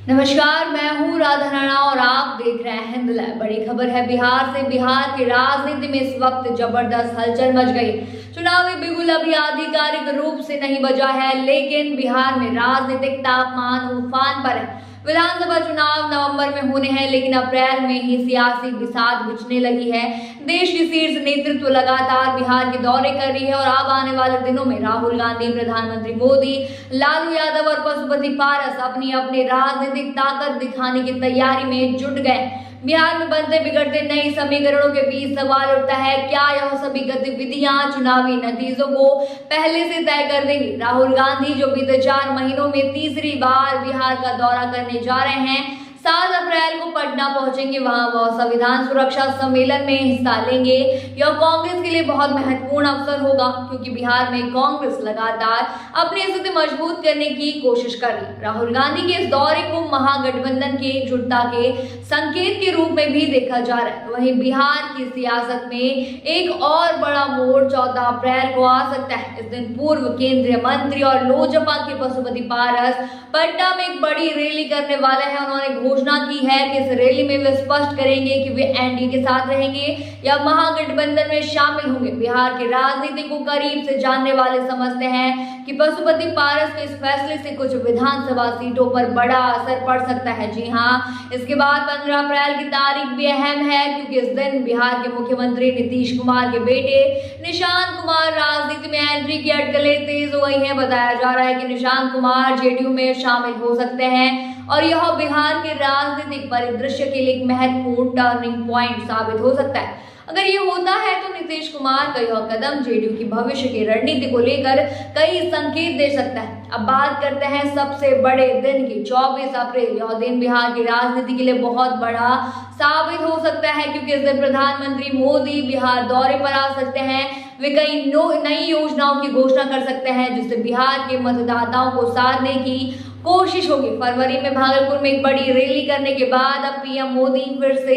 नमस्कार, मैं हूँ राधा राणा और आप देख रहे हैं हिंद लाइव। बड़ी खबर है बिहार से। बिहार की राजनीति में इस वक्त जबरदस्त हलचल मच गई। चुनावी बिगुल अभी आधिकारिक रूप से नहीं बजा है, लेकिन बिहार में राजनीतिक तापमान उफान पर है। विधानसभा चुनाव नवंबर में होने हैं, लेकिन अप्रैल में ही सियासी बिसात बिछने लगी है। देश की शीर्ष नेतृत्व लगातार बिहार के दौरे कर रही है और अब आने वाले दिनों में राहुल गांधी, प्रधानमंत्री मोदी, लालू यादव और पशुपति पारस अपनी अपनी राजनीतिक ताकत दिखाने की तैयारी में जुट गए। बिहार में बनते बिगड़ते नए समीकरणों के बीच सवाल उठता है, क्या यह सभी गतिविधियां चुनावी नतीजों को पहले से तय कर देंगी? राहुल गांधी जो बीते 4 महीनों में तीसरी बार बिहार का दौरा करने जा रहे हैं, 7 अप्रैल को पटना पहुंचेंगे। वहां वह संविधान सुरक्षा सम्मेलन में हिस्सा लेंगे। यह कांग्रेस के लिए बहुत महत्वपूर्ण अवसर होगा, क्योंकि बिहार में कांग्रेस लगातार अपनी स्थिति मजबूत करने की कोशिश कर रही। राहुल गांधी के इस दौरे को महागठबंधन की एकजुटता के संकेत के रूप में भी देखा जा रहा है। वहीं बिहार की सियासत में एक और बड़ा मोड़ 14 अप्रैल को आ सकता है। इस दिन पूर्व केंद्रीय मंत्री और लोजपा के पशुपति पारस पटना में एक बड़ी रैली करने वाले हैं। उन्होंने घोषणा की है कि इस रैली में वे स्पष्ट करेंगे कि वे एनडीए के साथ रहेंगे या महागठबंधन में शामिल होंगे। बिहार की राजनीति को करीब से जानने वाले समझते हैं कि पशुपति पारस के इस फैसले से कुछ विधानसभा सीटों पर बड़ा असर पड़ सकता है। जी हाँ, इसके बाद 15 अप्रैल की तारीख भी अहम है, क्योंकि इस दिन बिहार के मुख्यमंत्री नीतीश कुमार के बेटे निशांत कुमार राजनीति में एंट्री की अटकलें तेज हो गई हैं। बताया जा रहा है कि निशांत कुमार जेडीयू में शामिल हो सकते हैं और यह बिहार के राजनीतिक परिदृश्य के लिए एक महत्वपूर्ण टर्निंग पॉइंट साबित हो सकता है। अगर ये होता है तो नीतीश कुमार का यह कदम जेडीयू की भविष्य की रणनीति को लेकर कई संकेत दे सकता है। अब बात करते हैं सबसे बड़े दिन की। 24 अप्रैल, यह दिन बिहार की राजनीति के लिए बहुत बड़ा साबित हो सकता है, क्योंकि इस दिन प्रधानमंत्री मोदी बिहार दौरे पर आ सकते हैं। वे कई नई योजनाओं की घोषणा कर सकते हैं, जिससे बिहार के मतदाताओं को साधने की कोशिश होगी। फरवरी में भागलपुर में एक बड़ी रैली करने के बाद अब पीएम मोदी फिर से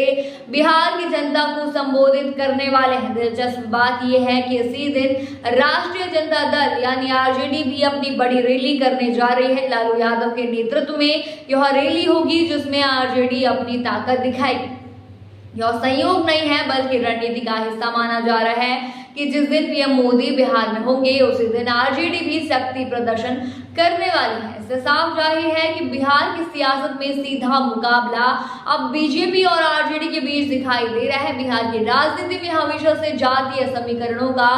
बिहार की जनता को संबोधित करने वाले हैं। दिलचस्प बात यह है कि इसी दिन राष्ट्रीय जनता दल यानी आरजेडी भी अपनी बड़ी रैली करने जा रही है। लालू यादव के नेतृत्व में यह रैली होगी, जिसमें आरजेडी अपनी ताकत दिखाएगी। यह संयोग नहीं है, बल्कि रणनीति का हिस्सा माना जा रहा है कि जिस दिन पीएम मोदी बिहार में होंगे, उसी दिन आरजेडी भी शक्ति प्रदर्शन करने वाली है। इससे साफ जाहिर है कि बिहार की सियासत में सीधा मुकाबला अब बीजेपी और आरजेडी के बीच दिखाई दे रहा है। बिहार की राजनीति में हमेशा से जातीय समीकरणों का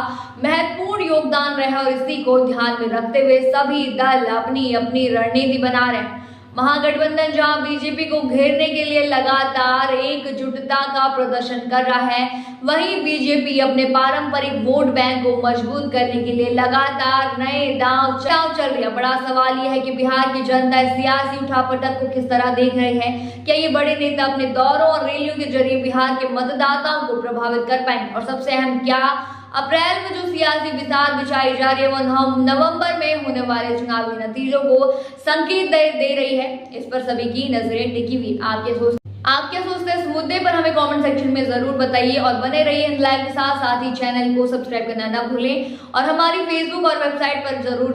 महत्वपूर्ण योगदान रहा है और इसी को ध्यान में रखते हुए सभी दल अपनी अपनी रणनीति बना रहे हैं। महागठबंधन जहां बीजेपी को घेरने के लिए लगातार एकजुटता का प्रदर्शन कर रहा है, वहीं बीजेपी अपने पारंपरिक वोट बैंक को मजबूत करने के लिए लगातार नए दांव चल रही है। बड़ा सवाल यह है कि बिहार की जनता इस सियासी उठापटक को किस तरह देख रही है। क्या ये बड़े नेता अपने दौरों और रैलियों के जरिए बिहार के मतदाताओं को प्रभावित कर पाएंगे? और सबसे अहम, क्या अप्रैल में जो सियासी बिसात बिछाई जा रही है वो नवंबर में होने वाले चुनावी नतीजों को संकेत दे रही है? इस पर सभी की नजरें टिकी हुई। आप क्या सोचते हैं इस मुद्दे पर? हमें कमेंट सेक्शन में जरूर बताइए और बने रहिए हिंद लाइव के साथ ही चैनल को सब्सक्राइब करना ना भूलें और हमारी फेसबुक और वेबसाइट पर जरूर